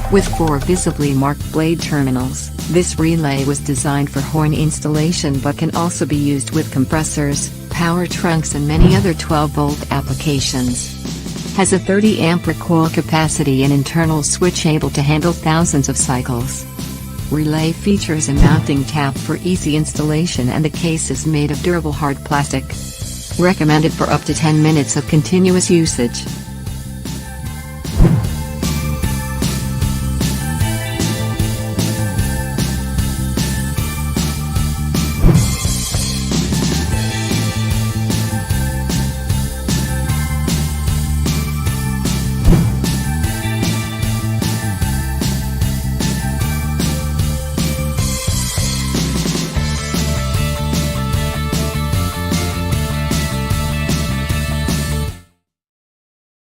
With 4 visibly marked blade terminals, this relay was designed for horn installation but can also be used with compressors, power trunks and many other 12-volt applications. Has a 30 ampere coil capacity and internal switch able to handle thousands of cycles. Relay features a mounting tab for easy installation and the case is made of durable hard plastic. Recommended for up to 10 minutes of continuous usage.